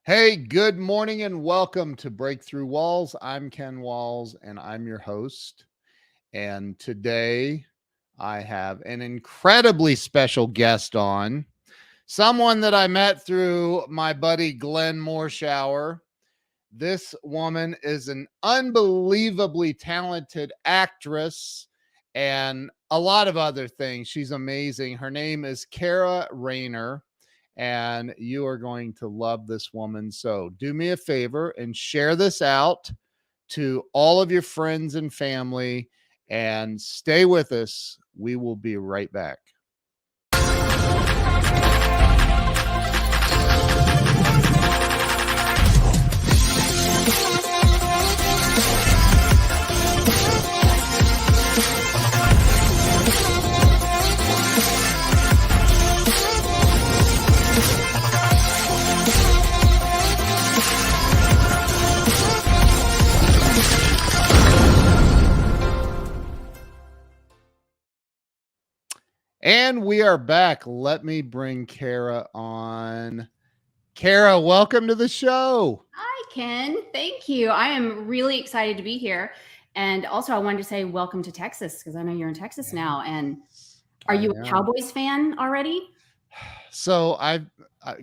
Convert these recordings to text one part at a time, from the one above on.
Hey, good morning and welcome to Breakthrough Walls. I'm Ken Walls and I'm your host. And today I have an incredibly special guest on, someone that I met through my buddy Glenn Morshower. This woman is an unbelievably talented actress and a lot of other things. She's amazing. Her name is Kara Rayner, and you are going to love this woman. So do me a favor and share this out to all of your friends and family and stay with us. We will be right back. And we are back. Let me bring Kara on. Kara, welcome to the show. Hi, Ken. Thank you. I am really excited to be here. And also, I wanted to say welcome to Texas because I know you're in Texas now. And are you a Cowboys fan already? So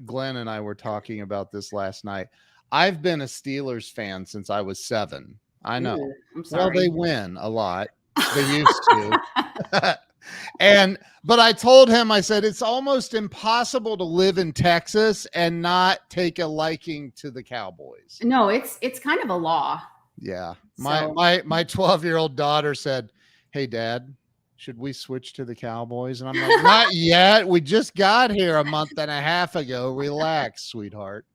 Glenn and I were talking about this last night. I've been a Steelers fan since I was 7. I know. Ooh, I'm sorry. Well, they win a lot. They used to. But I told him, I said, it's almost impossible to live in Texas and not take a liking to the Cowboys. No, it's kind of a law. Yeah. My 12-year-old daughter said, "Hey, Dad, should we switch to the Cowboys?" And I'm like, "Not yet. We just got here a month and a half ago. Relax, sweetheart."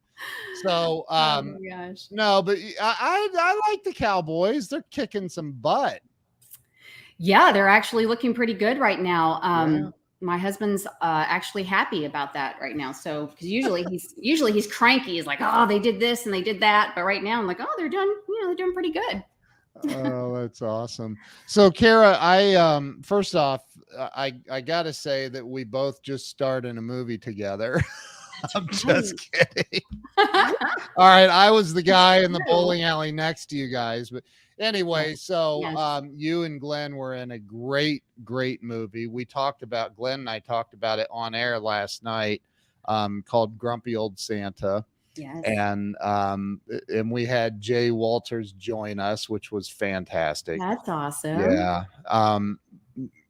So, oh my gosh. No, but I like the Cowboys. They're kicking some butt. Yeah, they're actually looking pretty good right now. My husband's actually happy about that right now. So, because usually he's cranky. He's like, "Oh, they did this and they did that," but right now I'm like, "Oh, they're doing pretty good." Oh, that's awesome. So, Kara, first off, I gotta say that we both just starred in a movie together. I'm just kidding. All right, I was the guy in the bowling alley next to you guys, but anyway, so you and Glenn were in a great movie. Glenn and I talked about it on air last night, called Grumpy Old Santa. Yes. And we had Jay Walters join us, which was fantastic. That's awesome. Yeah.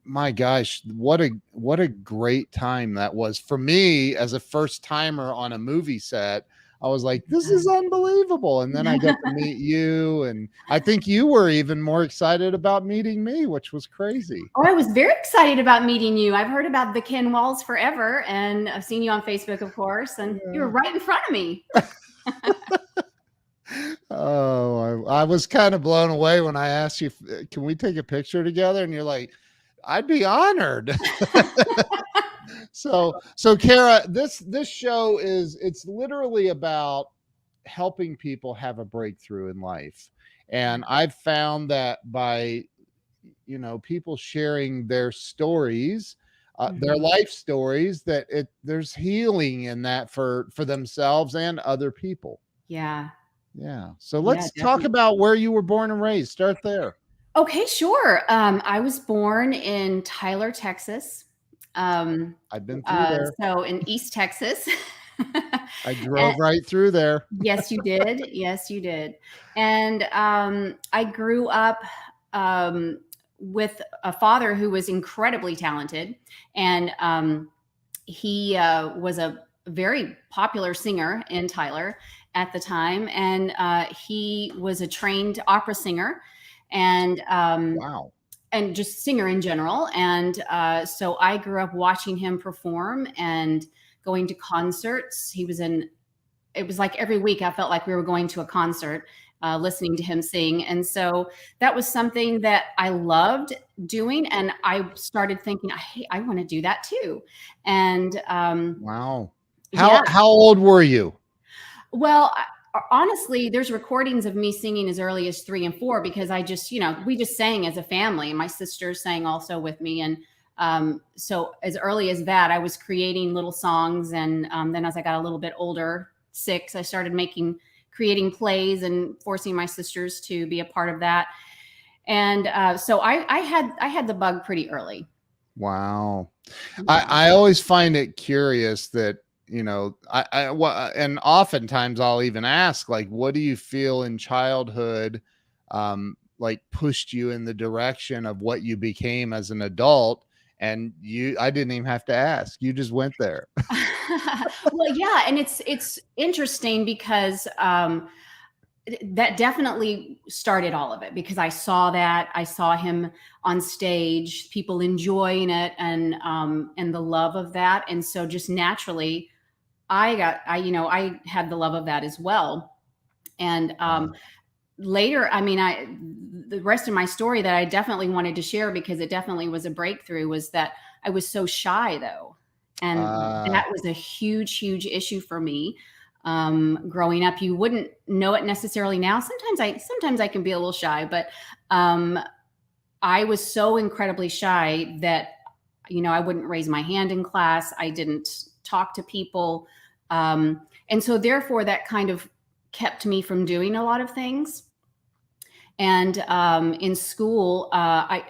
My gosh, what a great time that was for me as a first timer on a movie set. I was like, this is unbelievable. And then I got to meet you. And I think you were even more excited about meeting me, which was crazy. Oh, I was very excited about meeting you. I've heard about the Ken Walls forever. And I've seen you on Facebook, of course. And you were right in front of me. Oh, I was kind of blown away when I asked you, can we take a picture together? And you're like, I'd be honored. So Kara, this show it's literally about helping people have a breakthrough in life. And I've found that by, people sharing their stories, their life stories, that there's healing in that for themselves and other people. Yeah. Yeah. So let's talk about where you were born and raised. Start there. Okay, sure. I was born in Tyler, Texas. I've been through there. So in East Texas. I drove right through there. Yes, you did. Yes, you did. And I grew up with a father who was incredibly talented. And he was a very popular singer in Tyler at the time. And he was a trained opera singer. And wow. And just singer in general. And so I grew up watching him perform and going to concerts. It was like every week I felt like we were going to a concert, listening to him sing. And so that was something that I loved doing. And I started thinking, hey, I want to do that too. And wow. How old were you? Well, honestly, there's recordings of me singing as early as 3 and 4 because we just sang as a family. My sisters sang also with me. And so as early as that, I was creating little songs. And then as I got a little bit older, 6, I started creating plays and forcing my sisters to be a part of that. And so I had the bug pretty early. Wow. Yeah. I always find it curious that, and oftentimes I'll even ask, like, what do you feel in childhood, like pushed you in the direction of what you became as an adult? And I didn't even have to ask. You just went there. Well, yeah. And it's interesting because, that definitely started all of it, because I saw him on stage, people enjoying it, and the love of that. And so just naturally I had the love of that as well. And later, the rest of my story that I definitely wanted to share, because it definitely was a breakthrough, was that I was so shy, though. And that was a huge, huge issue for me. Growing up, you wouldn't know it necessarily now. Sometimes I can be a little shy, but I was so incredibly shy that, I wouldn't raise my hand in class. I didn't talk to people. And so therefore that kind of kept me from doing a lot of things. And in school, I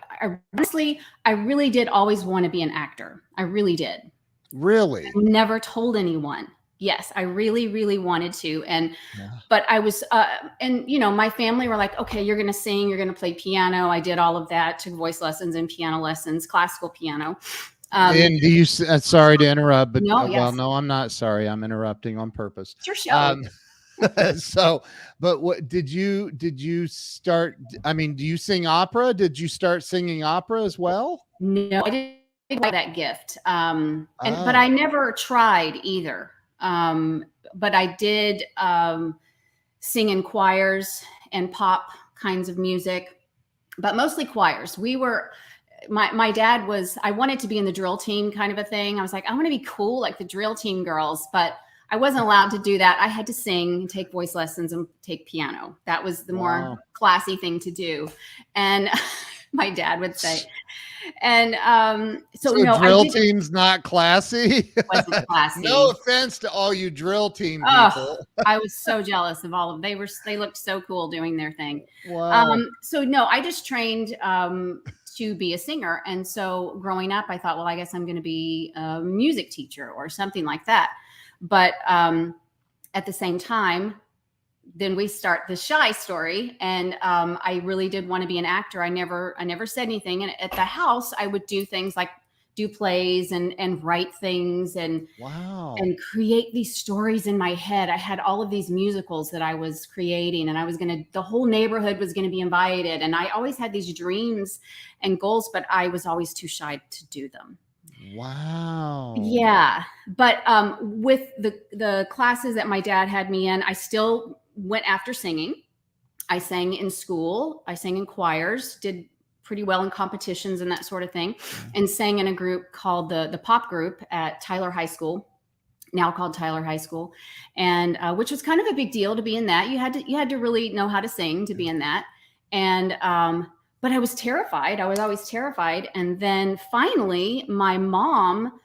really did always want to be an actor. I really did. Really? I never told anyone. Yes, I really, really wanted to. But I was, and my family were like, okay, you're going to sing, you're going to play piano. I did all of that, took voice lessons and piano lessons, classical piano. And do you, sorry to interrupt, but no, yes. Well, no, I'm not sorry. I'm interrupting on purpose. It's your show. So, but what did you start? I mean, do you sing opera? Did you start singing opera as well? No, I didn't like that gift. But I never tried either. But I did sing in choirs and pop kinds of music, but mostly choirs. My dad I wanted to be in the drill team kind of a thing. I was like, I want to be cool like the drill team girls, but I wasn't allowed to do that. I had to sing, take voice lessons, and take piano. That was the more classy thing to do. And my dad would say, and so no, drill team's not classy. Wasn't classy. No offense to all you drill team people. I was so jealous of all of them. They looked so cool doing their thing. Wow. So no, I just trained to be a singer. And so growing up, I thought, well, I guess I'm going to be a music teacher or something like that. But at the same time, then we start the shy story. And I really did want to be an actor. I never said anything. And at the house, I would do things like do plays and write things and create these stories in my head. I had all of these musicals that I was creating, and the whole neighborhood was going to be invited. And I always had these dreams and goals, but I was always too shy to do them. Wow. Yeah. But with the classes that my dad had me in, I still went after singing. I sang in school. I sang in choirs, did pretty well in competitions and that sort of thing, and sang in a group called the pop group at Tyler High School, now called Tyler High School. And which was kind of a big deal to be in that. You had to really know how to sing to be in that. And but I was terrified. I was always terrified. And then finally, my mom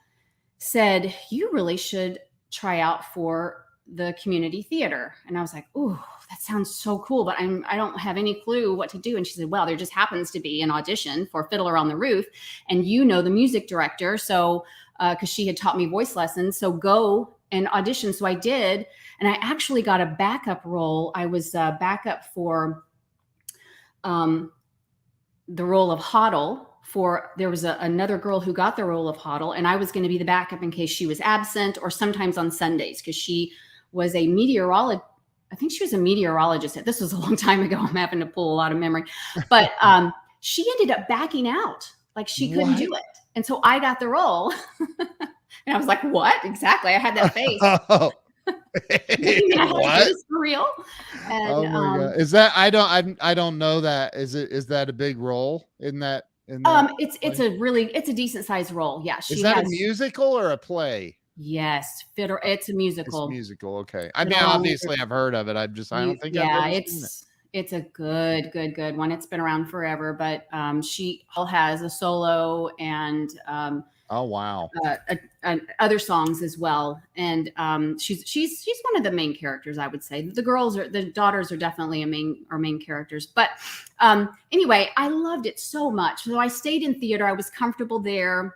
said, you really should try out for the community theater. And I was like, ooh, that sounds so cool, but I don't have any clue what to do. And she said, well, there just happens to be an audition for Fiddler on the Roof, and the music director. So, because she had taught me voice lessons, so go and audition. So I did. And I actually got a backup role. I was backup for the role of Hodel. There was another girl who got the role of Hodel, and I was going to be the backup in case she was absent, or sometimes on Sundays, because she was a meteorologist. I think she was a meteorologist. This was a long time ago. I'm having to pull a lot of memory, but she ended up backing out. Like she couldn't do it. And so I got the role. And I was like, what? Exactly. I had that face. What? Is for real? And, oh my God. Is that, I don't know that. Is that a big role in that? It's a decent sized role. Yeah. Is that a musical or a play? Yes, Fiddler. It's a musical. It's musical. Okay. I mean, obviously I've heard of it. I don't think I've ever seen it. It's a good one. It's been around forever, but she has a solo, and Oh, wow. Other songs as well. And she's one of the main characters, I would say. The daughters are definitely main characters. But anyway, I loved it so much. So I stayed in theater. I was comfortable there.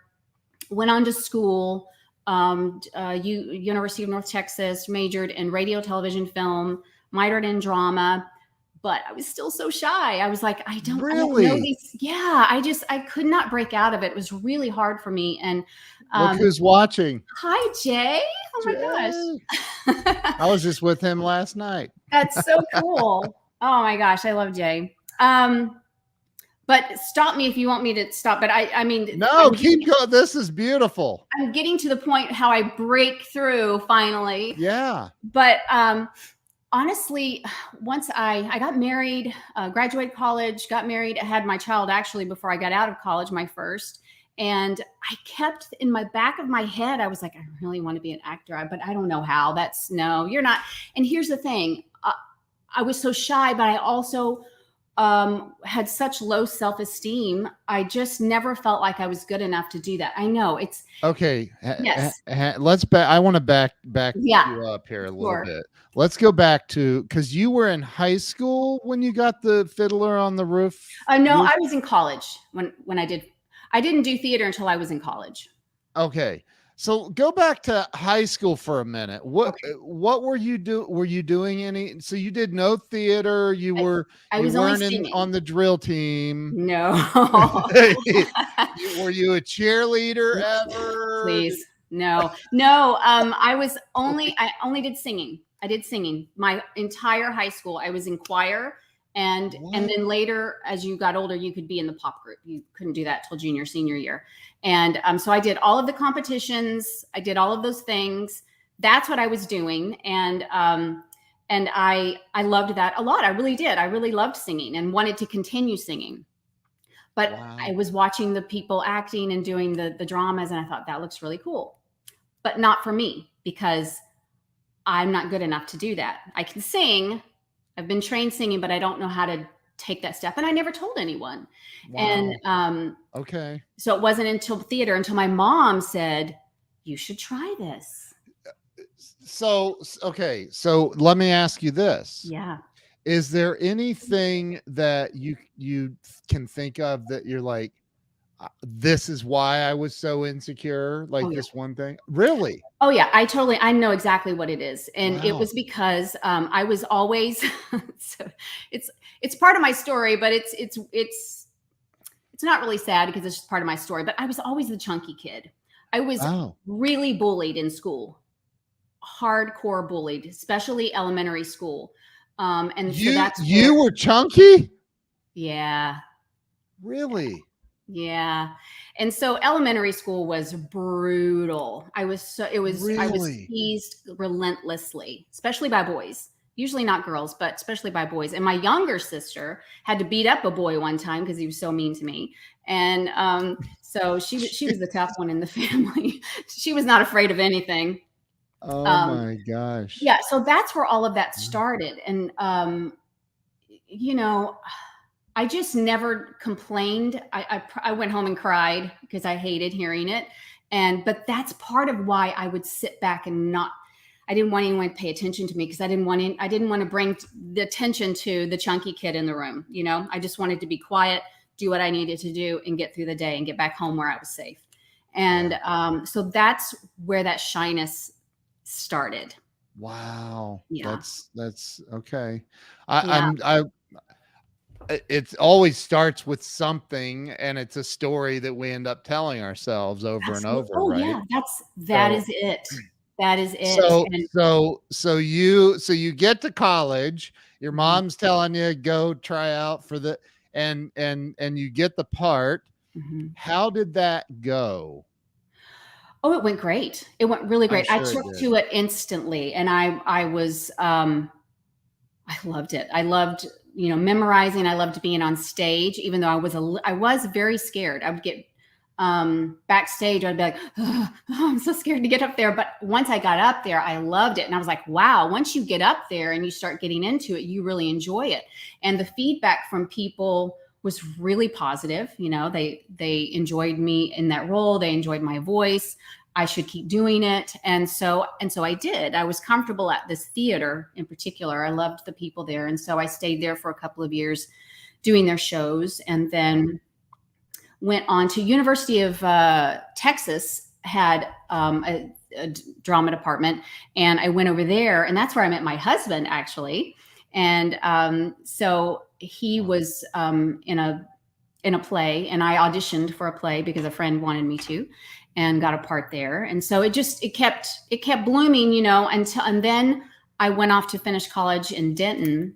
Went on to school. University of North Texas, majored in radio, television, film, minored in drama. But I was still so shy. I was like, I don't know Really? these. Yeah, I could not break out of it. It was really hard for me. And Look who's watching. hi, Jay. Oh my Jay. gosh. I was just with him last night. That's so cool. Oh my gosh, I love Jay. But stop me if you want me to stop. But I mean, No, keep going. This is beautiful. I'm getting to the point how I break through finally. Yeah. But honestly, once I got married, graduated college, got married, I had my child actually before I got out of college, my first. And I kept in my back of my head, I was like, I really want to be an actor, but I don't know how. No, you're not. And here's the thing. I was so shy, but I also had such low self-esteem. I just never felt like I was good enough to do that. I know it's okay. Yes. Let's back. I want to back Yeah. you up here a little Sure. bit. Let's go back to, because you were in high school when you got the Fiddler on the Roof. No, I was in college when I didn't do theater until I was in college. Okay. So go back to high school for a minute. What were you doing any? So you did no theater. I You was only weren't singing. on the drill team. No. Were you a cheerleader ever? Please. No. I only did singing. I did singing my entire high school. I was in choir. And then later, as you got older, you could be in the pop group. You couldn't do that till junior, senior year. And so I did all of the competitions. I did all of those things. That's what I was doing. And I loved that a lot. I really did. I really loved singing and wanted to continue singing. But I was watching the people acting and doing the dramas, and I thought that looks really cool. But not for me, because I'm not good enough to do that. I can sing. I've been trained singing, but I don't know how to take that step. And I never told anyone. Wow. And okay. So it wasn't until my mom said, you should try this. So, okay. So let me ask you this. Yeah. Is there anything that you can think of that you're like, this is why I was so insecure? Like this one thing? Really? Oh yeah. I know exactly what it is. And it was because I was always, so it's part of my story, but it's not really sad because it's just part of my story, but I was always the chunky kid. I was really bullied in school, hardcore bullied, especially elementary school. And so that's you were chunky? Yeah. Really? Yeah. And so elementary school was brutal. I was teased relentlessly, especially by boys, usually not girls, but especially by boys. And my younger sister had to beat up a boy one time because he was so mean to me. And so she was the tough one in the family. She was not afraid of anything. Oh my gosh. Yeah. So that's where all of that started. And, I just never complained. I went home and cried because I hated hearing it. But that's part of why I would sit back and I didn't want anyone to pay attention to me because I didn't want to bring the attention to the chunky kid in the room. I just wanted to be quiet, do what I needed to do, and get through the day and get back home where I was safe. And so that's where that shyness started. Wow. Yeah. That's okay. It always starts with something, and it's a story that we end up telling ourselves over and over. Oh right? yeah, that is it. That is it. So you get to college, your mom's telling you go try out for the and you get the part. Mm-hmm. How did that go? Oh, it went great. It went really great. I took to it instantly, and I loved it. I loved memorizing. I loved being on stage, even though I was very scared. I would get backstage. I'd be like, oh, I'm so scared to get up there. But once I got up there, I loved it. And I was like, wow, once you get up there and you start getting into it, you really enjoy it. And the feedback from people was really positive. They enjoyed me in that role. They enjoyed my voice. I should keep doing it. And so I did. I was comfortable at this theater in particular. I loved the people there. And so I stayed there for a couple of years doing their shows, and then went on to University of Texas, had a drama department, and I went over there, and that's where I met my husband, actually. And so he was in a play, and I auditioned for a play because a friend wanted me to, and got a part there. And so it kept blooming, and then I went off to finish college in Denton.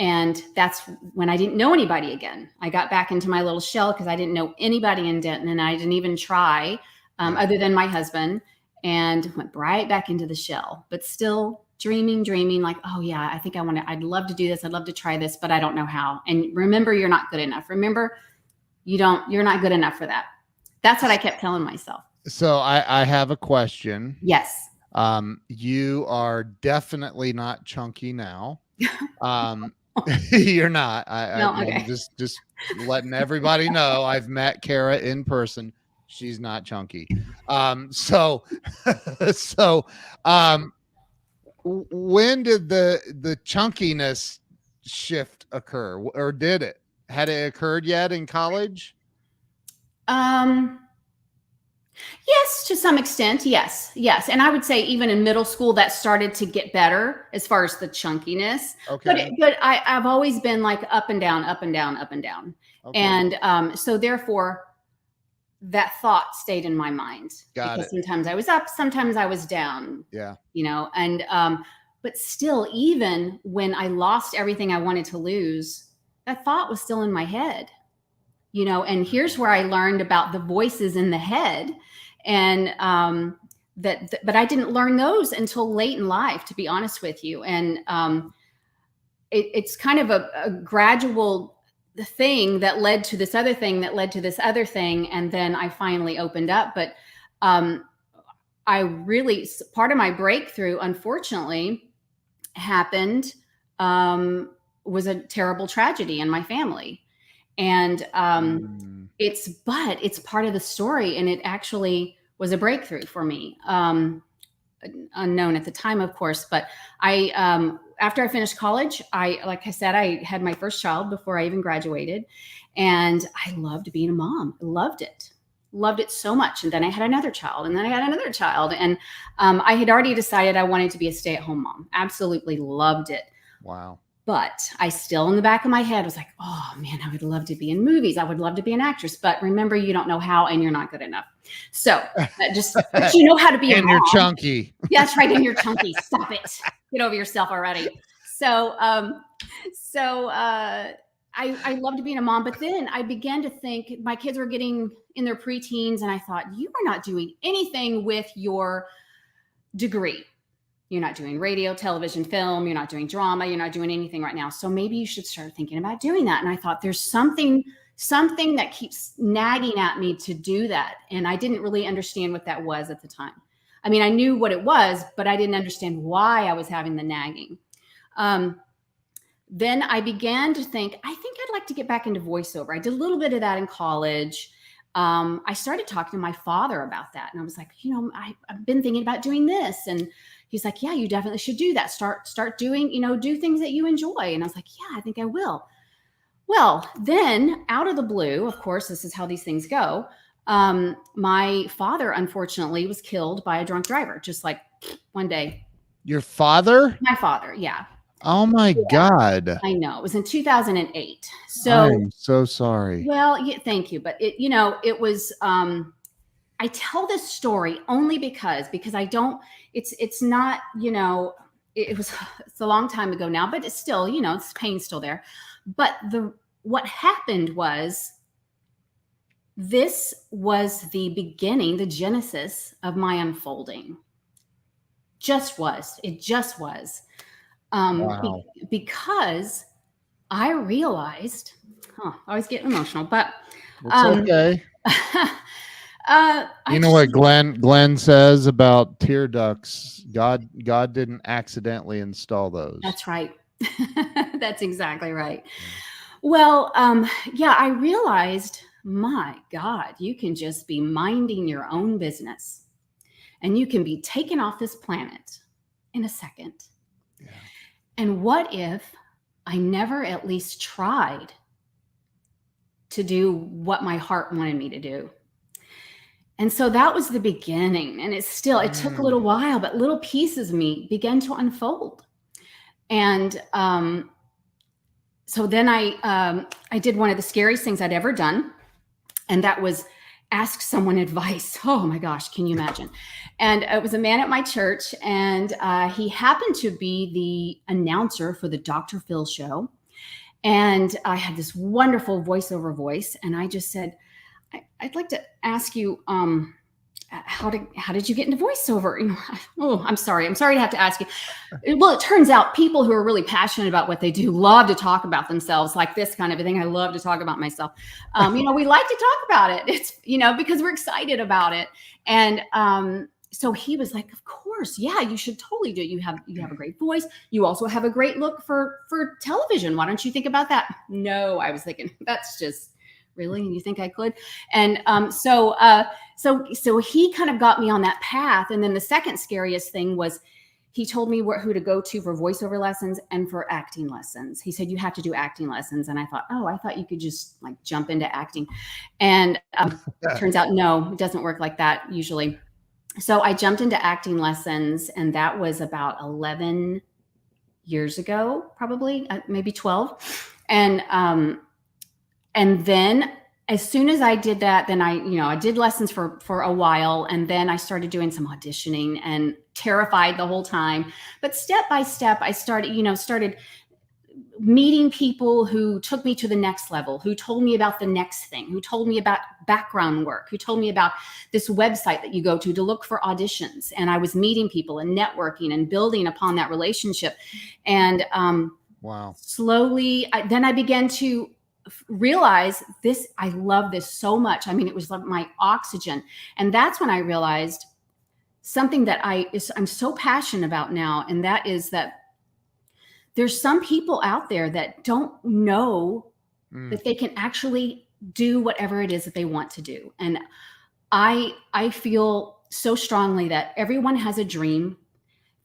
And that's when I didn't know anybody again. I got back into my little shell because I didn't know anybody in Denton, and I didn't even try other than my husband, and went right back into the shell, but still dreaming like, oh yeah, I think I'd love to do this. I'd love to try this, but I don't know how. And remember, you're not good enough. Remember, you're not good enough for that. That's what I kept telling myself. So I have a question. Yes. You are definitely not chunky now. You're not. No, okay. I'm just letting everybody know. I've met Kara in person. She's not chunky. So when did the chunkiness shift occur, or did it? Had it occurred yet in college? Yes, to some extent. Yes. And I would say even in middle school, that started to get better as far as the chunkiness. Okay. But I've always been like up and down, up and down, up and down. Okay. And so therefore that thought stayed in my mind. Because sometimes I was up, sometimes I was down. Yeah. And but still, even when I lost everything I wanted to lose, that thought was still in my head. And here's where I learned about the voices in the head, and but I didn't learn those until late in life, to be honest with you. And it's kind of a gradual thing that led to this other thing, that led to this other thing, and then I finally opened up. But part of my breakthrough, unfortunately, happened was a terrible tragedy in my family. And it's part of the story, and it actually was a breakthrough for me, unknown at the time, of course. But after I finished college, like I said, I had my first child before I even graduated, and I loved being a mom. I loved it so much. And then I had another child, and then I had another child, and I had already decided I wanted to be a stay-at-home mom. Absolutely loved it. Wow. But I still, in the back of my head, was like, oh man, I would love to be in movies. I would love to be an actress. But remember, you don't know how, and you're not good enough. So but you know how to be a mom. And you're chunky. Yeah, that's right. And you're chunky. Stop it. Get over yourself already. So I loved being a mom. But then I began to think, my kids were getting in their preteens, and I thought, you are not doing anything with your degree. You're not doing radio, television, film. You're not doing drama. You're not doing anything right now. So maybe you should start thinking about doing that. And I thought, there's something that keeps nagging at me to do that. And I didn't really understand what that was at the time. I mean, I knew what it was, but I didn't understand why I was having the nagging. Then I began to think, I think I'd like to get back into voiceover. I did a little bit of that in college. I started talking to my father about that. And I was like, I've been thinking about doing this. And he's like, yeah, you definitely should do that. Start doing, do things that you enjoy. And I was like, yeah, I think I will. Well, then out of the blue, of course, this is how these things go. My father, unfortunately, was killed by a drunk driver, just like one day. Your father? My father. Yeah. Oh my God. I know. It was in 2008. So I'm so sorry. Well, yeah, thank you. But it was, I tell this story only because I don't, it's not, it's a long time ago now, but it's still, it's pain's still there. But what happened was, this was the beginning, the genesis of my unfolding. It just was. Wow. Because I realized, I always get emotional, but it's okay. You know what Glenn says about tear ducts? God didn't accidentally install those. That's right. That's exactly right. Well, yeah, I realized, my God, you can just be minding your own business and you can be taken off this planet in a second. Yeah. And what if I never at least tried to do what my heart wanted me to do? And so that was the beginning. And it took a little while, but little pieces of me began to unfold. And so then I did one of the scariest things I'd ever done. And that was ask someone advice. Oh my gosh, can you imagine? And it was a man at my church, and he happened to be the announcer for the Dr. Phil show. And I had this wonderful voiceover voice, and I just said, I'd like to ask you, how did you get into voiceover? You know, oh, I'm sorry to have to ask you. Well, it turns out people who are really passionate about what they do love to talk about themselves, like this kind of a thing. I love to talk about myself. You know, we like to talk about it. It's, you know, because we're excited about it. And so he was like, of course, yeah, you should totally do it. You have a great voice. You also have a great look for television. Why don't you think about that? No, I was thinking, that's just, really? You think I could? And so he kind of got me on that path. And then the second scariest thing was he told me who to go to for voiceover lessons and for acting lessons. He said, you have to do acting lessons. And I thought, oh, I thought you could just like jump into acting. And it turns out, no, it doesn't work like that usually. So I jumped into acting lessons, and that was about 11 years ago, probably maybe 12. And then as soon as I did that, then I did lessons for a while. And then I started doing some auditioning, and terrified the whole time. But step by step, I started meeting people who took me to the next level, who told me about the next thing, who told me about background work, who told me about this website that you go to look for auditions. And I was meeting people and networking and building upon that relationship. And wow. Slowly, then I began to realize this. I love this so much. I mean, it was like my oxygen. And that's when I realized something that I'm so passionate about now. And that is that there's some people out there that don't know that they can actually do whatever it is that they want to do. And I feel so strongly that everyone has a dream.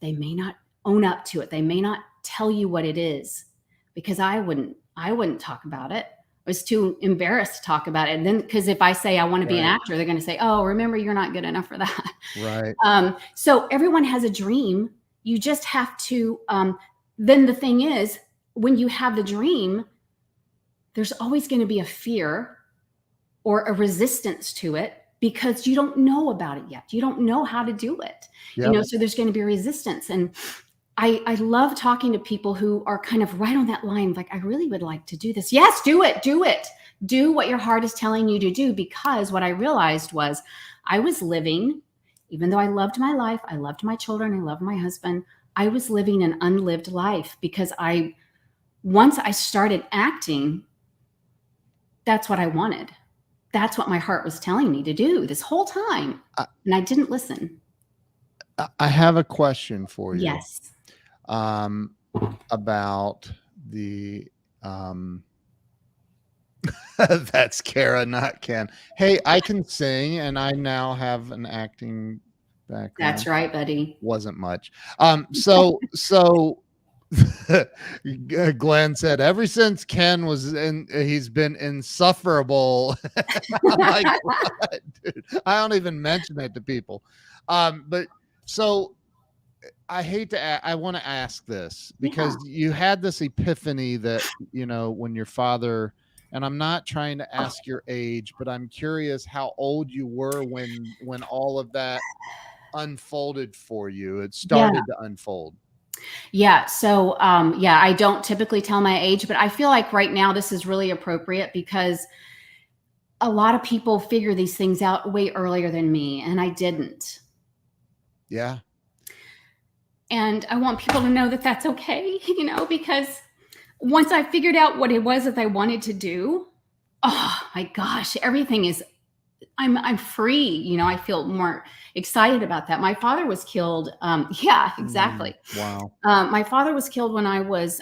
They may not own up to it. They may not tell you what it is, because I wouldn't talk about it. I was too embarrassed to talk about it. And then, because if I say I want to be an actor, they're going to say, oh, remember, you're not good enough for that. Right. So everyone has a dream. You just have to, then the thing is, when you have the dream, there's always going to be a fear or a resistance to it, because you don't know about it yet. You don't know how to do it. Yep. So there's going to be resistance. And I love talking to people who are kind of right on that line. Like, I really would like to do this. Yes, do it. Do what your heart is telling you to do. Because what I realized was I was living, even though I loved my life, I loved my children, I loved my husband, I was living an unlived life, because once I started acting, that's what I wanted. That's what my heart was telling me to do this whole time. And I didn't listen. I have a question for you. Yes. About the that's Kara, not Ken. Hey, I can sing, and I now have an acting background. That's right, buddy. Wasn't much. So Glenn said, ever since Ken was in, he's been insufferable. I'm like, what, dude? I don't even mention it to people. But so I want to ask this, because you had this epiphany that, when your father, and I'm not trying to ask your age, but I'm curious how old you were when all of that unfolded for you. It started to unfold. Yeah. So, I don't typically tell my age, but I feel like right now this is really appropriate, because a lot of people figure these things out way earlier than me, and I didn't. Yeah. And I want people to know that that's okay, because once I figured out what it was that I wanted to do, oh my gosh, everything is, I'm free. I feel more excited about that. My father was killed. Yeah, exactly. Wow. My father was killed when I was,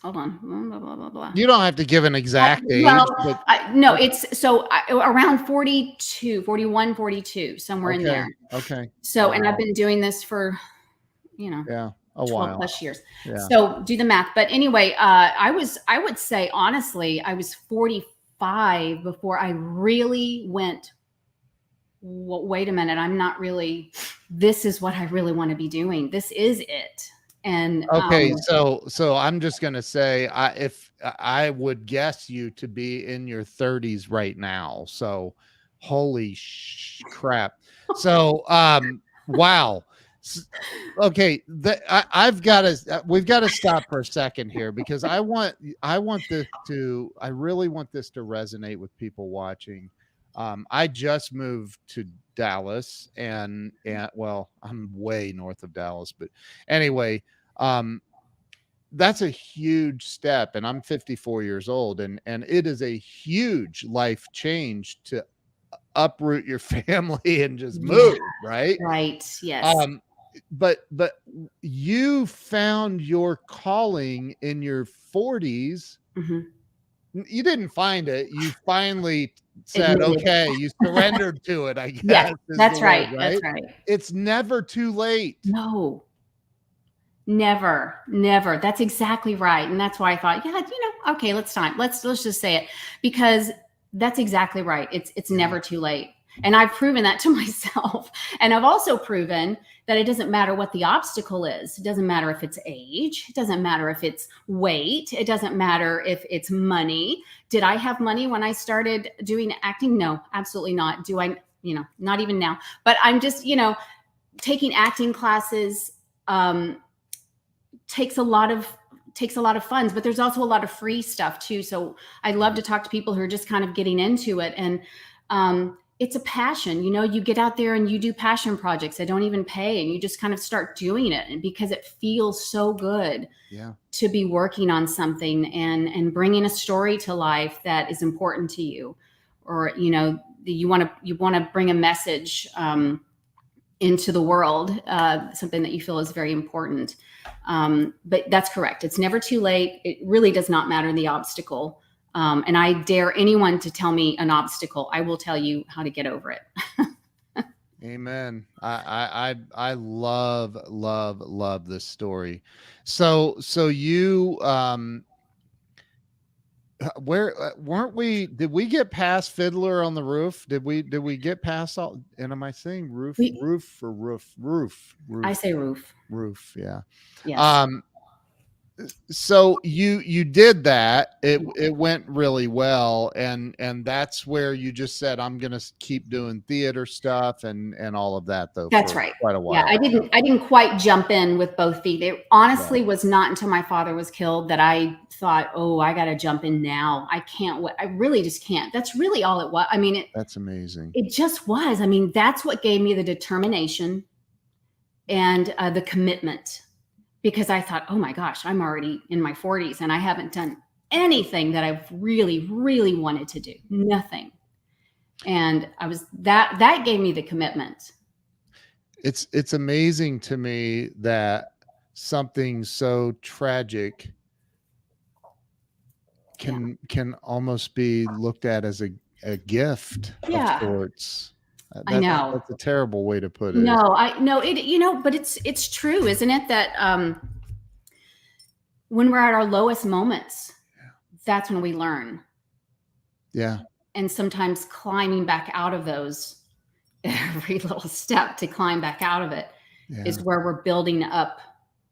hold on. Blah, blah, blah, blah. You don't have to give an exact age, Well, but no, it's so around 42, 41, 42, somewhere in there. Okay. So, and I've Wow. been doing this for, Yeah, a 12 while. plus years. Yeah. So do the math. But anyway, I would say, honestly, I was 45 before I really went, wait a minute, I'm not really, this is what I really want to be doing. This is it. And Okay, so I'm just gonna say, if I would guess you to be in your 30s right now. So, holy crap! So, wow. Okay, I've got to. We've got to stop for a second here because I really want this to resonate with people watching. I just moved to Dallas, and well, I'm way north of Dallas, but anyway. That's a huge step, and I'm 54 years old, and it is a huge life change to uproot your family and just move, right? Right. Yes. But you found your calling in your 40s. Mm-hmm. You didn't find it. You finally said, okay, you surrendered to it, I guess. Yeah, that's right. That's right. It's never too late. No. Never. That's exactly right. And that's why I thought, okay, let's just say it, because that's exactly right. It's never too late. And I've proven that to myself. And I've also proven that it doesn't matter what the obstacle is. It doesn't matter if it's age. It doesn't matter if it's weight. It doesn't matter if it's money. Did I have money when I started doing acting? No, absolutely not. Do I, not even now, but I'm just, taking acting classes, takes a lot of funds, but there's also a lot of free stuff too. So I love to talk to people who are just kind of getting into it. And it's a passion, you get out there and you do passion projects that don't even pay, and you just kind of start doing it. And because it feels so good to be working on something and bringing a story to life that is important to you, or, you want to bring a message, into the world, something that you feel is very important. But that's correct. It's never too late. It really does not matter the obstacle. And I dare anyone to tell me an obstacle. I will tell you how to get over it. Amen. I love this story. So you, where weren't we? Did we get past Fiddler on the Roof? Did we get past all? And am I saying roof? Roof. I say roof. Roof. Yeah. Yes. So you did that. It went really well, and that's where you just said, I'm gonna keep doing theater stuff and all of that, though. That's right. Quite a while. Yeah, I didn't quite jump in with both feet. It honestly was not until my father was killed that I thought, oh, I got to jump in now. I can't. I really just can't. That's really all it was. I mean, that's amazing. It just was. I mean, that's what gave me the determination and the commitment. Because I thought, oh my gosh, I'm already in my 40s and I haven't done anything that I've really, really wanted to do. Nothing. And that gave me the commitment. It's amazing to me that something so tragic can almost be looked at as a gift of sorts. I know that's a terrible way to put it. No, I know it, but it's true, isn't it? That when we're at our lowest moments, that's when we learn. Yeah. And sometimes climbing back out of those, every little step to climb back out of it is where we're building up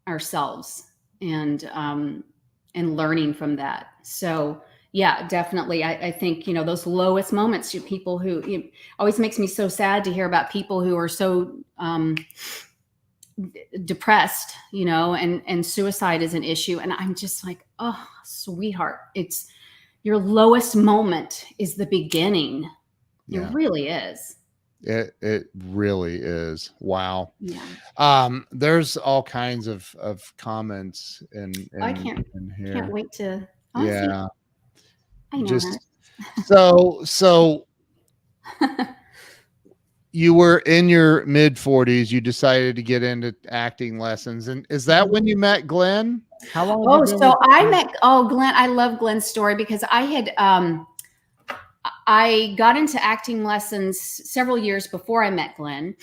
ourselves and learning from that. So yeah, definitely. I think, those lowest moments, people who, it always makes me so sad to hear about people who are so depressed, and suicide is an issue. And I'm just like, oh, sweetheart, it's your lowest moment is the beginning. Yeah. It really is. It really is. Wow. Yeah. There's all kinds of comments in here. Can't wait to. Yeah. I know just so you were in your mid 40s. You decided to get into acting lessons, and is that when you met Glenn? How long have you Oh, been so with I Glenn? met Glenn. I love Glenn's story because I got into acting lessons several years before I met Glenn.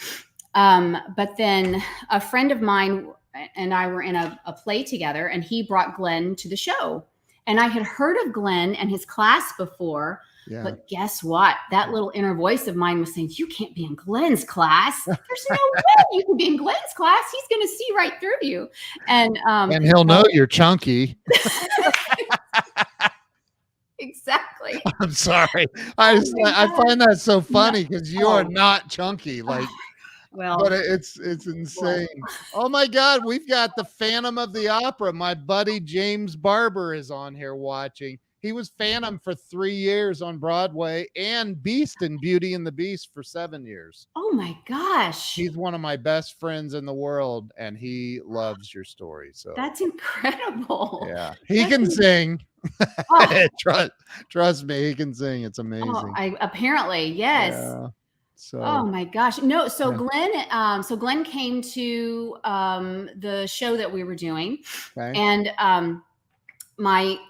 But then a friend of mine and I were in a play together, and he brought Glenn to the show. And I had heard of Glenn and his class before, Yeah. but guess what? That little inner voice of mine was saying, "You can't be in Glenn's class. There's no way you can be in Glenn's class. He's going to see right through you." And And he'll know you're chunky. exactly. I'm sorry. Oh my I God. find that so No. funny because you are Oh, not chunky. Like, but well, it's well, insane. Oh my God, we've got the Phantom of the Opera. My buddy James Barber is on here watching. He was Phantom for 3 years on Broadway and Beast in Beauty and the Beast for 7 years. oh my gosh. He's one of my best friends in the world, and he loves your story. So That's incredible. yeah, he That's can sing. oh, Trust me, he can sing. It's oh, amazing. I apparently, yes. Yeah. Oh So my gosh. No, yeah. So Glenn came to the show that we were doing, Okay. and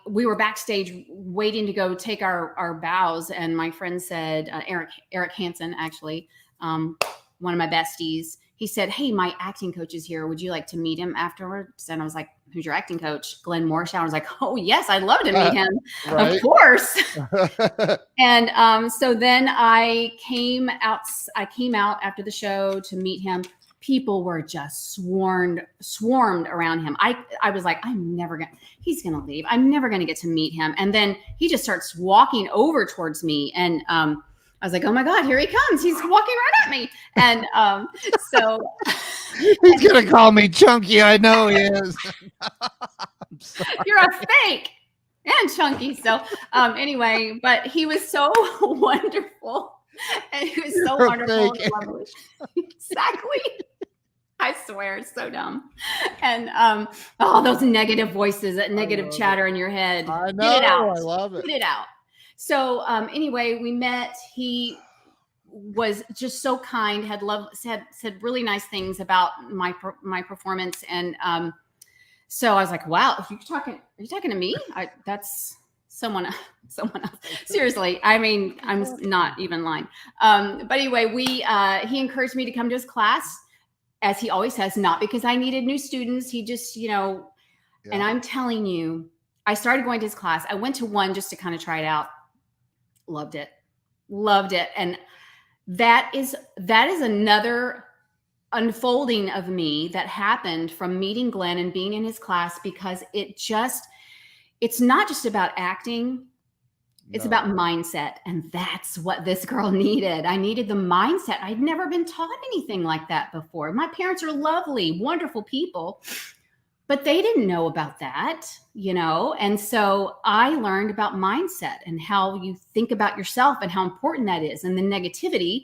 we were backstage waiting to go take our bows, and my friend said, Eric Hansen, actually, one of my besties, he said, "Hey, my acting coach is here. Would you like to meet him afterwards?" And I was like, "Who's your acting coach?" Glenn Morshower. I was like, "Oh yes, I'd love to meet him." Of Right. course. And so then I came out. I came out after the show to meet him. People were just swarmed around him. I was like, he's gonna leave. I'm never gonna get to meet him. And then he just starts walking over towards me, and I was like, oh my God, here he comes. He's walking right at me. And so He's gonna call me chunky. I know he is. you're a fake and chunky. So anyway, but he was so wonderful. And he was so You're a wonderful fake and lovely. Exactly. I swear, it's so dumb. And those negative voices, that negative chatter in your head. I Get it out. know. I love it. Get it out. So anyway, we met. He was just so kind. Said really nice things about my performance, and so I was like, "Wow, are you talking to me? That's someone else." Seriously, I mean, I'm not even lying. But anyway, he encouraged me to come to his class, as he always has, not because I needed new students. He just, and I'm telling you, I started going to his class. I went to one just to kind of try it out. Loved it. And that is another unfolding of me that happened from meeting Glenn and being in his class, because it's not just about acting. It's about mindset. And that's what this girl needed. I needed the mindset. I'd never been taught anything like that before. My parents are lovely, wonderful people, but they didn't know about that, And so I learned about mindset and how you think about yourself and how important that is. And the negativity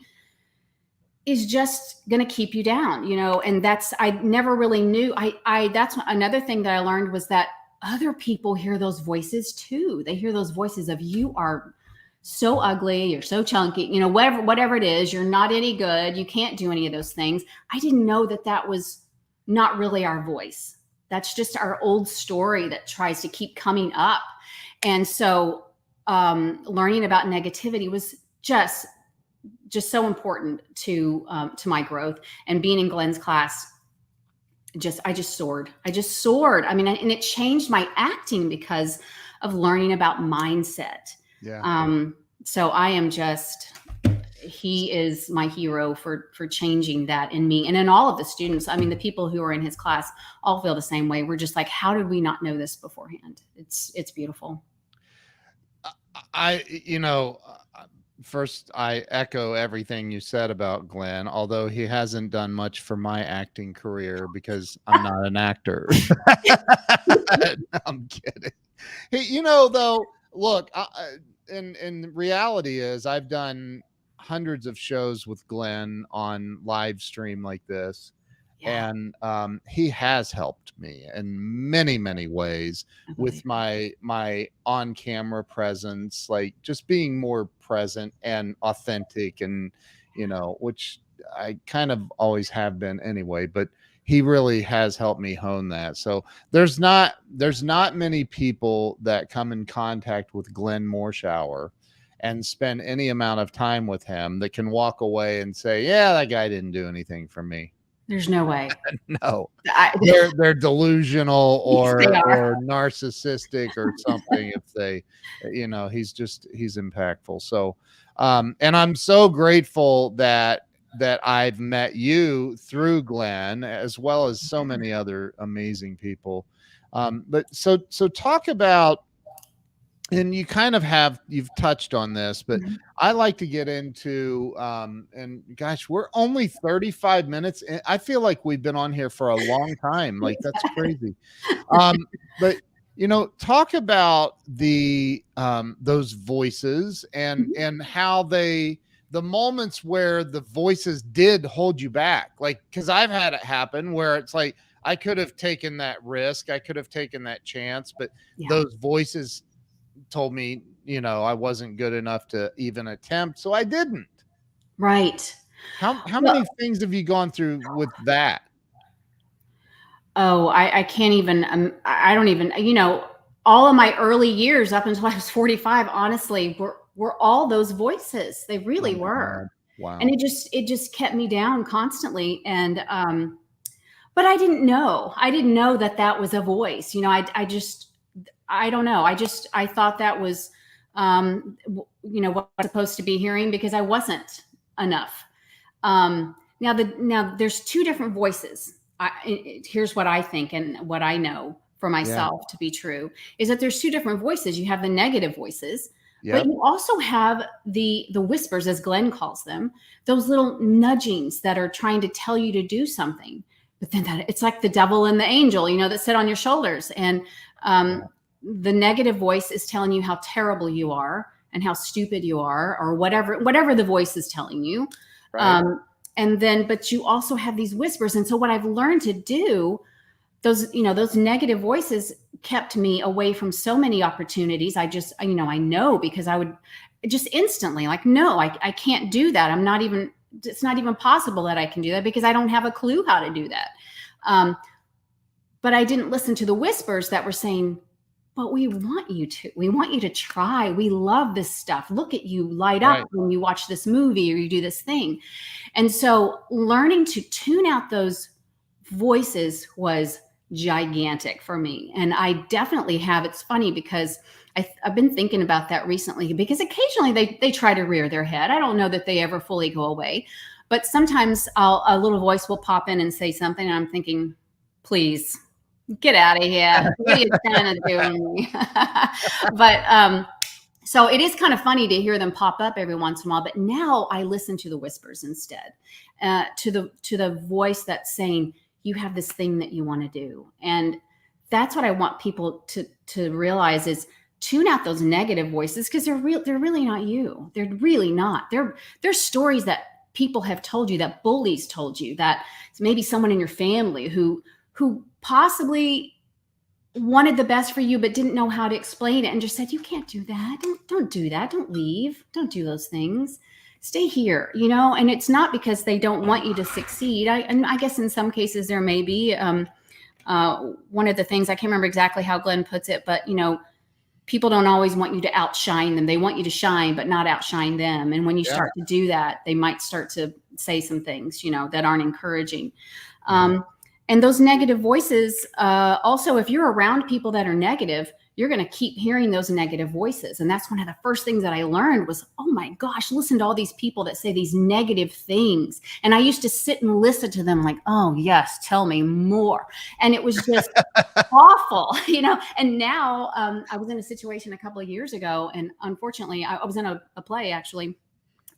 is just going to keep you down, and I never really knew. That's another thing that I learned, was that other people hear those voices too. They hear those voices of, you are so ugly, you're so chunky, whatever it is, you're not any good, you can't do any of those things. I didn't know that was not really our voice. That's just our old story that tries to keep coming up. And so learning about negativity was just so important to my growth. And being in Glenn's class, I just soared. I mean, and it changed my acting because of learning about mindset. Yeah. So I am he is my hero for changing that in me and in all of the students. I mean, the people who are in his class all feel the same way. We're just like, how did we not know this beforehand? It's beautiful. First, I echo everything you said about Glenn, although he hasn't done much for my acting career because I'm not an actor. I'm kidding. Hey, though, look, in reality is I've done hundreds of shows with Glenn on live stream like this. Yeah. And he has helped me in many, many ways with my on-camera presence, like just being more present and authentic, and which I kind of always have been anyway, but he really has helped me hone that. So there's not many people that come in contact with Glenn Morshower and spend any amount of time with him that can walk away and say, yeah, that guy didn't do anything for me. There's no way. No, I, they're delusional yes, they are. or narcissistic or something. If they, he's impactful. So, and I'm so grateful that I've met you through Glenn, as well as so many other amazing people. But so talk about, and you kind of you've touched on this, but Mhm. I like to get into, and gosh, we're only 35 minutes in. I feel like we've been on here for a long time. Like, that's crazy. But talk about those voices Mhm. and how the moments where the voices did hold you back. Like, because I've had it happen where it's like I could have taken that risk, I could have taken that chance, but Yeah. those voices told me, I wasn't good enough to even attempt, so I didn't. Right. How Well, many things have you gone through with that? oh, I can't even, I don't even, all of my early years up until I was 45, honestly, were all those voices. They Oh really my were. God. And Wow. it just kept me down constantly. And, but I didn't know that was a voice. I don't know. I thought that was, what I'm supposed to be hearing because I wasn't enough. Now there's two different voices. Here's what I think and what I know for Yeah. myself to be true is that there's two different voices. You have the negative voices, but Yep. you also have the whispers, as Glenn calls them, those little nudgings that are trying to tell you to do something. But then it's like the devil and the angel, that sit on your shoulders. And Yeah. the negative voice is telling you how terrible you are and how stupid you are, or whatever the voice is telling you. Right. And then, but you also have these whispers. And so what I've learned to do, those negative voices kept me away from so many opportunities. I know because I would just instantly like, no, I can't do that. It's not even possible that I can do that because I don't have a clue how to do that. But I didn't listen to the whispers that were saying, but we want you to. We want you to try. We love this stuff. Look at you light up Right. when you watch this movie or you do this thing. And so learning to tune out those voices was gigantic for me. And I definitely have. It's funny because I've been thinking about that recently because occasionally they try to rear their head. I don't know that they ever fully go away, but sometimes a little voice will pop in and say something. And I'm thinking, please get out of here. What are you trying to do to me? But so it is kind of funny to hear them pop up every once in a while. But now I listen to the whispers instead, to the voice that's saying, you have this thing that you want to do. And that's what I want people to realize is tune out those negative voices because they're really not you. They're really not. They're stories that people have told you, that bullies told you, that maybe someone in your family who possibly wanted the best for you but didn't know how to explain it and just said, you can't do that. Don't do that. Don't leave. Don't do those things. Stay here, and it's not because they don't want you to succeed. I guess in some cases there may be one of the things, I can't remember exactly how Glenn puts it, but people don't always want you to outshine them. They want you to shine, but not outshine them. And when you Yeah. start to do that, they might start to say some things, that aren't encouraging. And those negative voices, also, if you're around people that are negative, you're going to keep hearing those negative voices. And that's one of the first things that I learned was, oh my gosh, listen to all these people that say these negative things. And I used to sit and listen to them like, oh yes, tell me more. And it was just awful, And now I was in a situation a couple of years ago, and unfortunately I was in a play actually,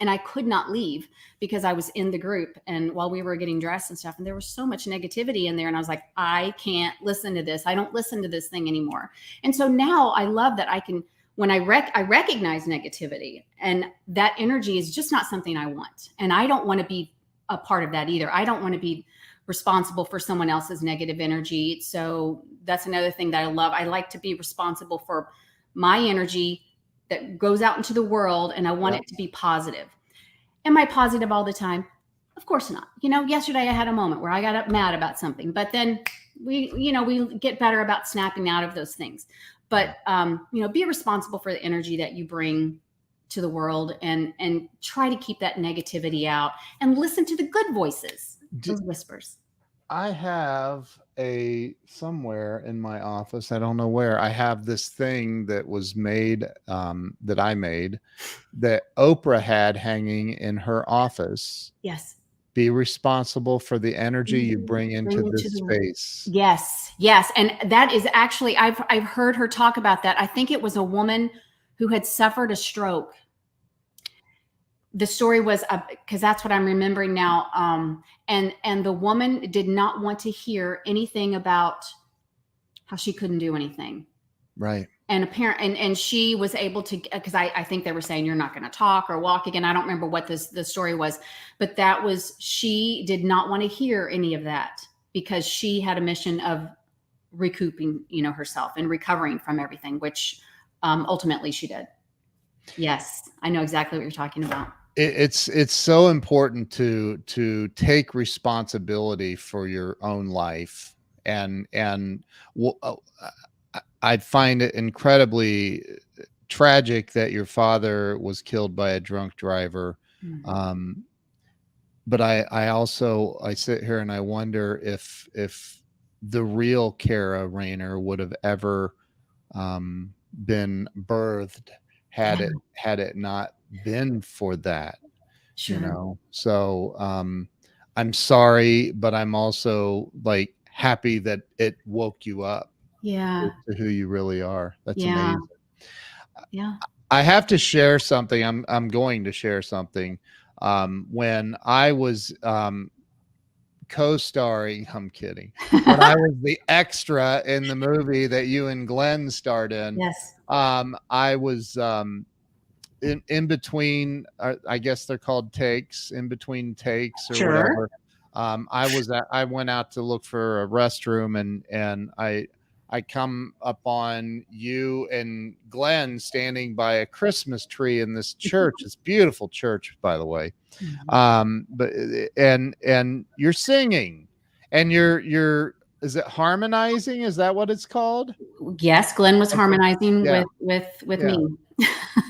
and I could not leave because I was in the group and while we were getting dressed and stuff, and there was so much negativity in there. And I was like, I can't listen to this. I don't listen to this thing anymore. And so now I love that I can, when I recognize negativity, and that energy is just not something I want. And I don't want to be a part of that either. I don't want to be responsible for someone else's negative energy. So that's another thing that I love. I like to be responsible for my energy that goes out into the world, and I want it to be positive. Am I positive all the time? Of course not. Yesterday I had a moment where I got up mad about something, but then we get better about snapping out of those things. But be responsible for the energy that you bring to the world, and try to keep that negativity out and listen to the good voices, those whispers. I have somewhere in my office, I don't know where, I have this thing that was made, that I made, that Oprah had hanging in her office. Yes. Be responsible for the energy you bring into Bring it to this the world. space. Yes, yes, and that is actually, I've heard her talk about that. I think it was a woman who had suffered a stroke. The story was, because that's what I'm remembering now. And the woman did not want to hear anything about how she couldn't do anything. Right. And and she was able to, because I think they were saying you're not going to talk or walk again. I don't remember what the story was, but she did not want to hear any of that, because she had a mission of recouping, herself and recovering from everything, which ultimately she did. Yes, I know exactly what you're talking about. It's so important to take responsibility for your own life, and I find it incredibly tragic that your father was killed by a drunk driver. Mm-hmm. But I sit here and I wonder if the real Kara Rayner would have ever been birthed had it not been for that. Sure. So I'm sorry, but I'm also like happy that it woke you up Yeah. to who you really are. That's Yeah. amazing. Yeah. I have to share something. I'm going to share something. When I was co-starring, I'm kidding. When I was the extra in the movie that you and Glenn starred in, Yes. I was in between, I guess they're called takes, in between takes or Sure. whatever. I went out to look for a restroom, and I come upon you and Glenn standing by a Christmas tree in this church. It's beautiful church, by the way. But and you're singing, and you're is it harmonizing? Is that what it's called? Yes, Glenn was Okay. harmonizing Yeah. with Yeah. me.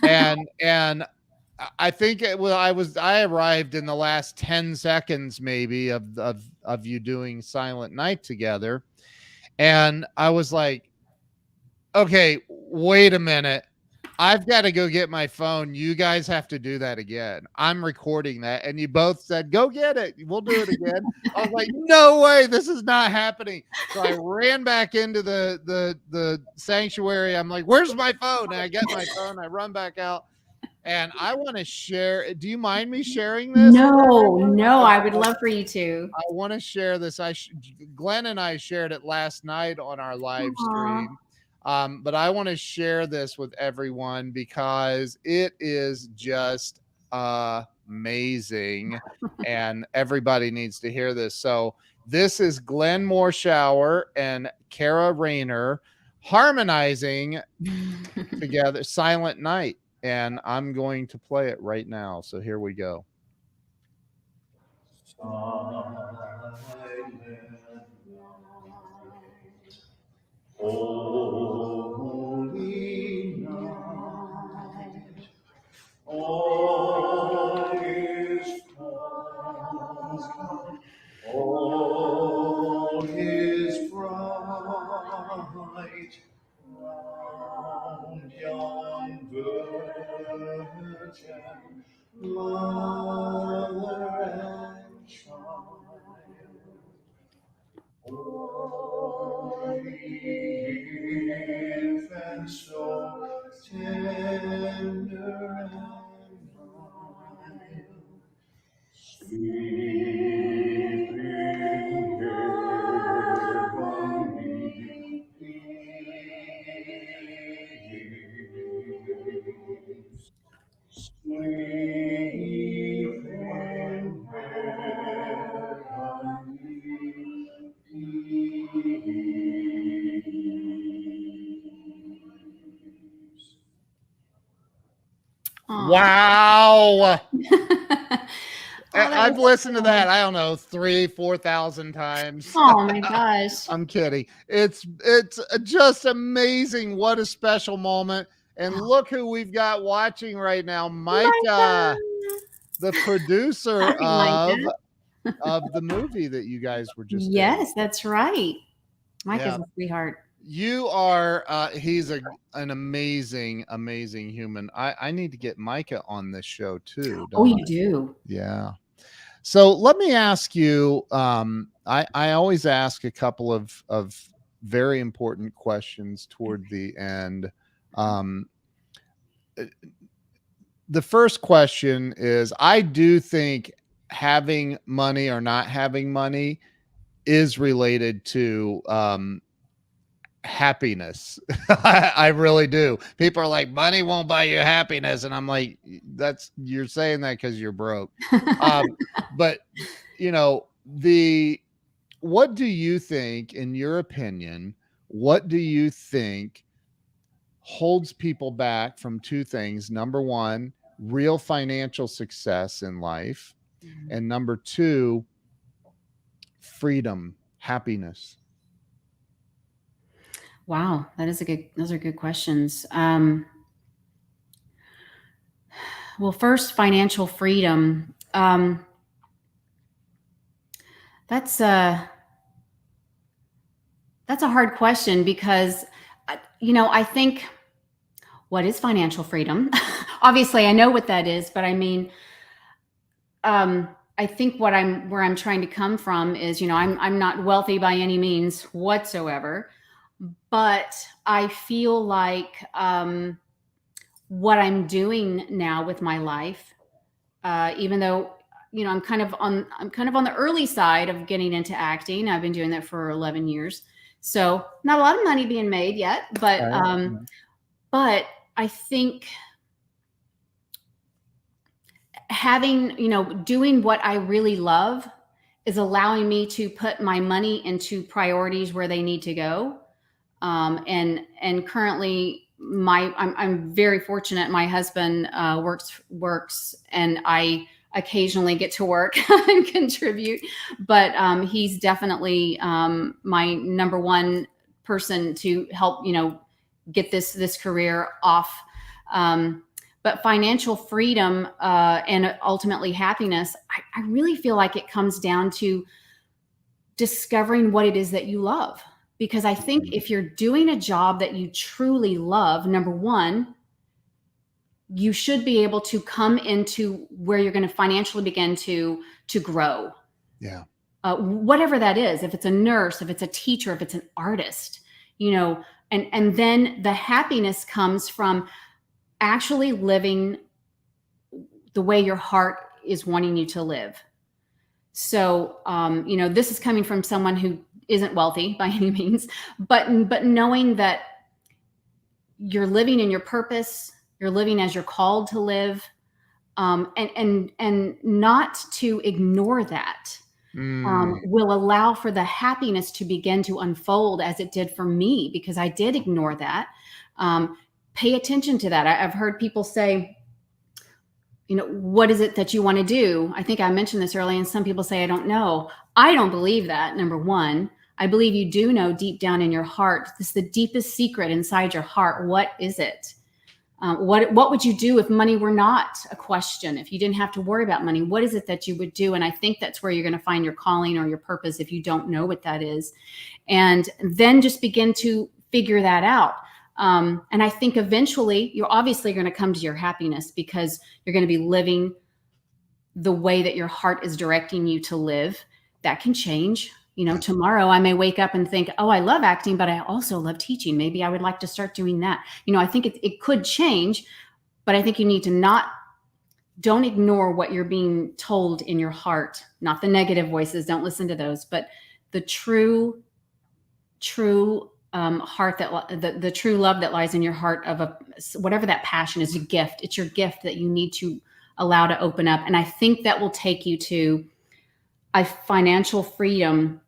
And I think I arrived in the last 10 seconds maybe of you doing Silent Night together, and I was like, okay, wait a minute. I've got to go get my phone. You guys have to do that again. I'm recording that. And you both said, go get it. We'll do it again. I was like, no way. This is not happening. So I ran back into the sanctuary. I'm like, where's my phone? And I get my phone. I run back out. And I want to share. Do you mind me sharing this with everyone? No, I would love for you to. I want to share this. Glenn and I shared it last night on our live Aw. stream. But I want to share this with everyone because it is just amazing, and everybody needs to hear this. So this is Glenn Morshower and Kara Rayner harmonizing together Silent Night, and I'm going to play it right now. So here we go. Silent night, holy night, all is calm, all is bright, round young virgin, mother and child. Oh, infant, so tender and mild, sleep in heavenly peace. Sleep in heavenly peace. Aw. Wow. Oh, that was I've listened to so that, I don't know, 3,000-4,000 times. Oh my gosh. I'm kidding. It's just amazing. What a special moment. And look who we've got watching right now. Micah. Micah, the producer Hi, Micah. of the movie that you guys were just in. Yes, that's right. Micah's Yeah. a sweetheart. You are he's an amazing, amazing human. I need to get Micah on this show too, Oh, don't you I? do. Yeah. So let me ask you, I always ask a couple of very important questions toward the end. Um, the first question is, I do think having money or not having money is related to happiness. I really do. People are like, money won't buy you happiness, and I'm like, you're saying that because you're broke. But you know, what do you think, in your opinion, what do you think holds people back from two things? Number one, real financial success in life, and number two, freedom, happiness. Wow, those are good questions. Well, first, financial freedom. That's a hard question because, I think, what is financial freedom? Obviously, I know what that is, but I mean, I think where I'm trying to come from is, I'm not wealthy by any means whatsoever, but I feel like what I'm doing now with my life, even though I'm kind of on the early side of getting into acting. I've been doing that for 11 years, so not a lot of money being made yet, but but I think having, doing what I really love is allowing me to put my money into priorities where they need to go. And currently I'm very fortunate. My husband works and I occasionally get to work and contribute, but he's definitely my number one person to help, get this career off. But financial freedom and ultimately happiness, I really feel like it comes down to discovering what it is that you love. Because I think if you're doing a job that you truly love, number one, you should be able to come into where you're going to financially begin to grow. Yeah. Whatever that is, if it's a nurse, if it's a teacher, if it's an artist, and then the happiness comes from actually living the way your heart is wanting you to live. So, this is coming from someone who isn't wealthy by any means, but knowing that you're living in your purpose, you're living as you're called to live, and not to ignore that. Will allow for the happiness to begin to unfold as it did for me, because I did ignore that. Pay attention to that. I've heard people say, what is it that you want to do? I think I mentioned this earlier, and some people say, I don't know. I don't believe that. Number one, I believe you do know deep down in your heart. This is the deepest secret inside your heart. What is it? What would you do if money were not a question? If you didn't have to worry about money, what is it that you would do? And I think that's where you're going to find your calling or your purpose if you don't know what that is. And then just begin to figure that out. And I think eventually you're obviously going to come to your happiness, because you're going to be living the way that your heart is directing you to live. That can change. Tomorrow I may wake up and think, oh, I love acting, but I also love teaching. Maybe I would like to start doing that. I think it could change, but I think you need to don't ignore what you're being told in your heart, not the negative voices. Don't listen to those, but the true heart, that the true love that lies in your heart of whatever that passion is. A gift. It's your gift that you need to allow to open up. And I think that will take you to a financial freedom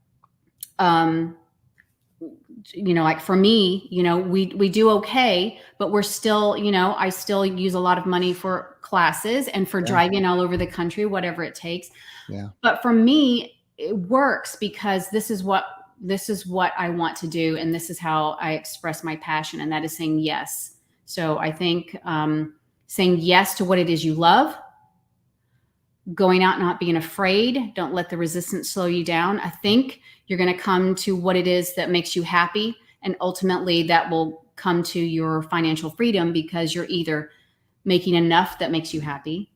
like for me, we do okay, but we're still, I still use a lot of money for classes and for driving all over the country, whatever it takes. Yeah. But for me, it works because this is what I want to do, and this is how I express my passion, and that is saying yes. So I think saying yes to what it is you love, going out, not being afraid, don't let the resistance slow you down. I think you're going to come to what it is that makes you happy, and ultimately that will come to your financial freedom, because you're either making enough that makes you happy,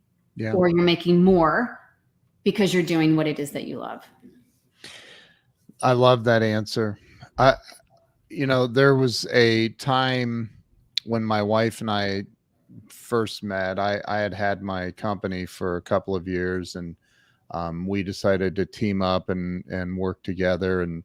or you're making more because you're doing what it is that you love. I love that answer. There was a time when my wife and I first met. I had my company for a couple of years, and we decided to team up and work together. And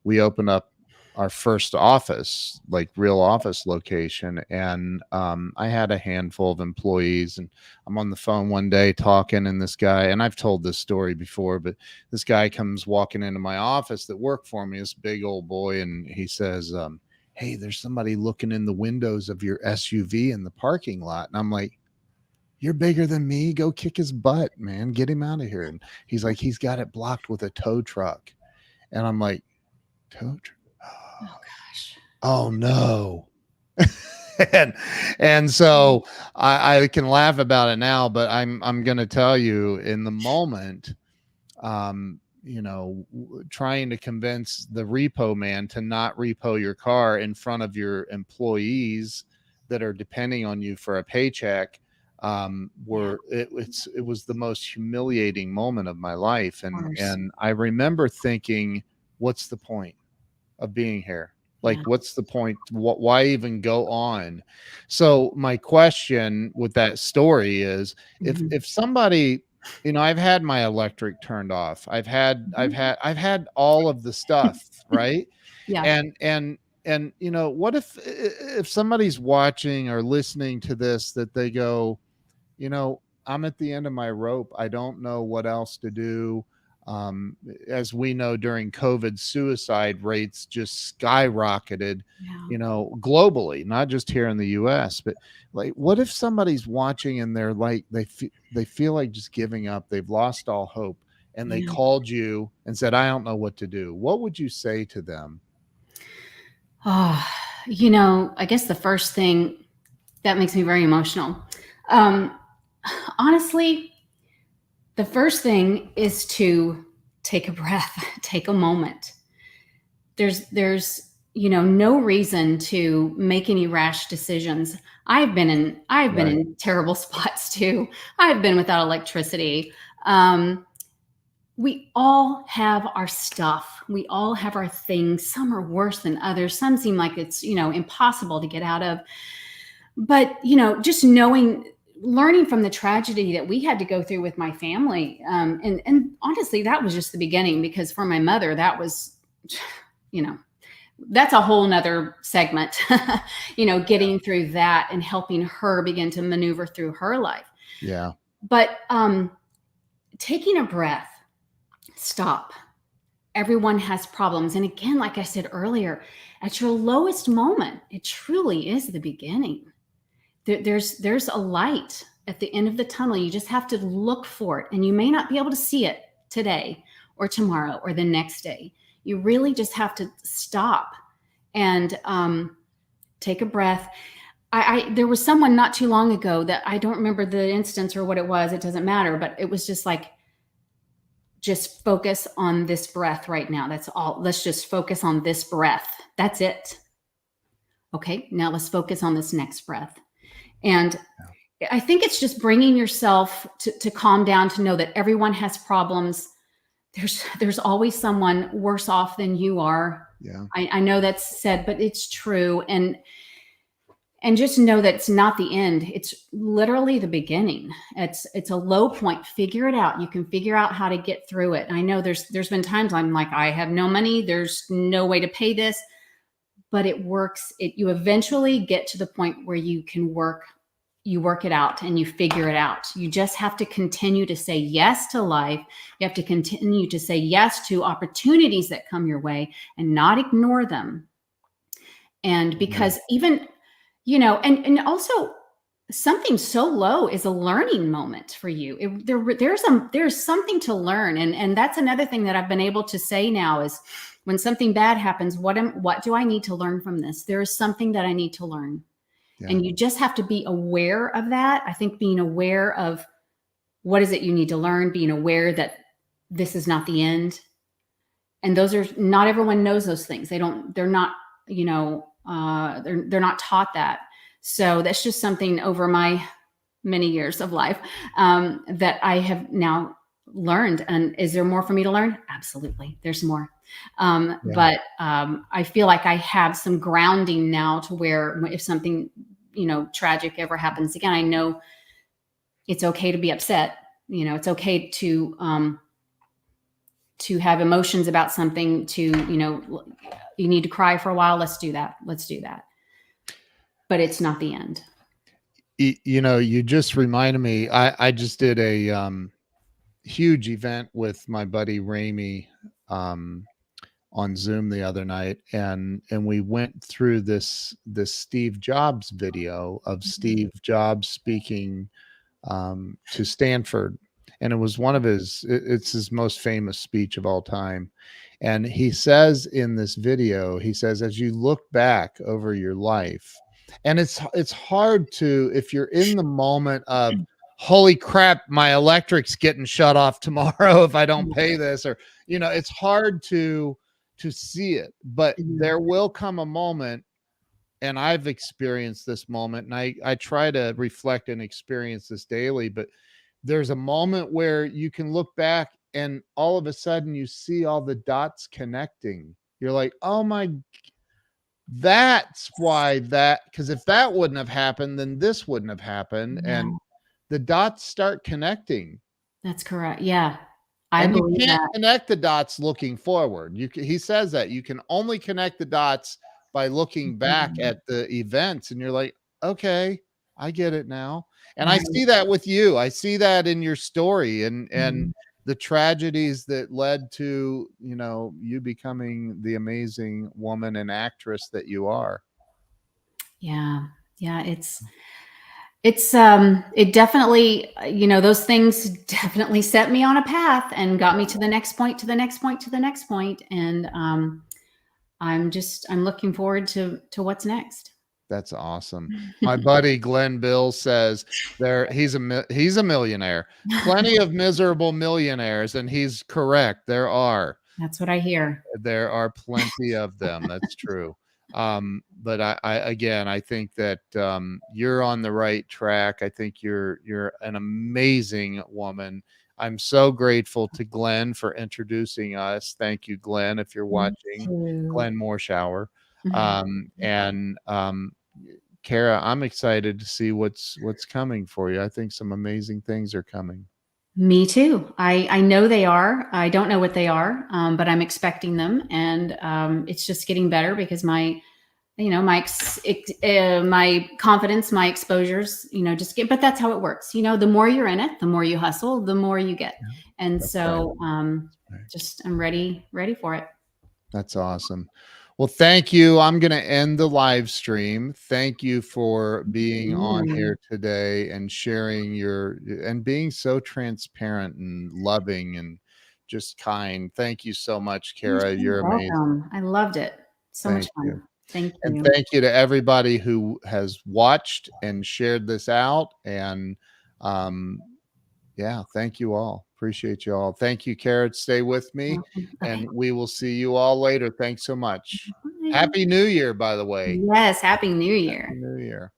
we opened up our first office, like real office location. And I had a handful of employees, and I'm on the phone one day talking, and this guy, and I've told this story before, but this guy comes walking into my office that worked for me, this big old boy, and he says, hey, there's somebody looking in the windows of your SUV in the parking lot. And I'm like, you're bigger than me. Go kick his butt, man. Get him out of here. And he's like, he's got it blocked with a tow truck. And I'm like, tow truck? Oh gosh. Oh no. and so I can laugh about it now, but I'm going to tell you, in the moment, trying to convince the repo man to not repo your car in front of your employees that are depending on you for a paycheck, it was the most humiliating moment of my life. And I remember thinking, what's the point of being here? Like, what's the point? Why even go on? So my question with that story is, if somebody, I've had my electric turned off. I've had all of the stuff, right? Yeah. And what if somebody's watching or listening to this, that they go, I'm at the end of my rope. I don't know what else to do. As we know, during COVID, suicide rates just skyrocketed, globally, not just here in the US. But like, what if somebody's watching and they're like, they feel like just giving up, they've lost all hope, and they called you and said, I don't know what to do? What would you say to them? Oh, I guess the first thing that makes me very emotional. Honestly, the first thing is to take a breath, take a moment. There's no reason to make any rash decisions. I've been in terrible spots too. I've been without electricity. We all have our stuff. We all have our things. Some are worse than others. Some seem like it's, impossible to get out of. But, just learning from the tragedy that we had to go through with my family. And honestly, that was just the beginning, because for my mother, that was, that's a whole nother segment, getting through that and helping her begin to maneuver through her life. Yeah. But taking a breath, stop. Everyone has problems. And again, like I said earlier, at your lowest moment, it truly is the beginning. There's a light at the end of the tunnel. You just have to look for it. And you may not be able to see it today or tomorrow or the next day. You really just have to stop and take a breath. There was someone not too long ago that I don't remember the instance or what it was. It doesn't matter. But it was just like, just focus on this breath right now. That's all. Let's just focus on this breath. That's it. Okay, now let's focus on this next breath. And I think it's just bringing yourself to calm down, to know that everyone has problems. There's always someone worse off than you are. Yeah. I know that's said, but it's true. And just know that it's not the end. It's literally the beginning. It's a low point. Figure it out. You can figure out how to get through it. I know there's been times I'm like, I have no money. There's no way to pay this, but it works. You eventually get to the point where you can work it out and you figure it out. You just have to continue to say yes to life. You have to continue to say yes to opportunities that come your way and not ignore them. And Yeah. because even, and also something so low is a learning moment for you. There's something to learn. And that's another thing that I've been able to say now is when something bad happens, what do I need to learn from this? There is something that I need to learn. Yeah. And you just have to be aware of that. I think being aware of what is it you need to learn, being aware that this is not the end. And those are not everyone knows those things. They're not, they're not taught that. So that's just something over my many years of life that I have now learned. And is there more for me to learn? Absolutely. There's more. Yeah. But I feel like I have some grounding now to where if something, tragic ever happens again, I know it's okay to be upset. It's okay to have emotions about something, you need to cry for a while. Let's do that. But it's not the end. You just reminded me, I just did a huge event with my buddy Ramey on Zoom the other night, and we went through this Steve Jobs video of Steve Jobs speaking to Stanford, and it was one of it's his most famous speech of all time. And he says in this video, he says, as you look back over your life, and it's hard to, if you're in the moment of, holy crap, my electric's getting shut off tomorrow if I don't pay this, or it's hard to see it, but there will come a moment, and I've experienced this moment, and I try to reflect and experience this daily, but there's a moment where you can look back and all of a sudden you see all the dots connecting. You're like, oh my, that's why because if that wouldn't have happened, then this wouldn't have happened. Yeah. And the dots start connecting. That's correct. Yeah. I And you believe can't that. connect the dots looking forward. He says that you can only connect the dots by looking back at the events, and you're like, okay, I get it now. And I Right. see that with you. I see that in your story, and Mhm. the tragedies that led to, you becoming the amazing woman and actress that you are. Yeah. Yeah. It definitely, those things definitely set me on a path and got me to the next point, to the next point, to the next point. And I'm looking forward to what's next. That's awesome. My buddy Glenn Bill says he's a millionaire. Plenty of miserable millionaires, and he's correct. There are plenty of them. That's true. But I think that you're on the right track. I think you're an amazing woman. I'm so grateful to Glenn for introducing us. Thank you, Glenn, if you're watching. Glenn Morshower. And Kara, I'm excited to see what's coming for you. I think some amazing things are coming. Me too. I know they are. I don't know what they are, but I'm expecting them, and it's just getting better because my my confidence, my exposures, but that's how it works. The more you're in it, the more you hustle, the more you get. And That's so right. I'm ready for it. That's awesome. Well, thank you. I'm going to end the live stream. Thank you for being on here today and sharing and being so transparent and loving and just kind. Thank you so much, Kara. You're amazing. Welcome. I loved it. So much fun. Thank you. And thank you to everybody who has watched and shared this out. And yeah, thank you all. Appreciate you all. Thank you, Kara. Stay with me, and we will see you all later. Thanks so much. Bye. Happy New Year, by the way. Yes, Happy New Year. Happy New Year.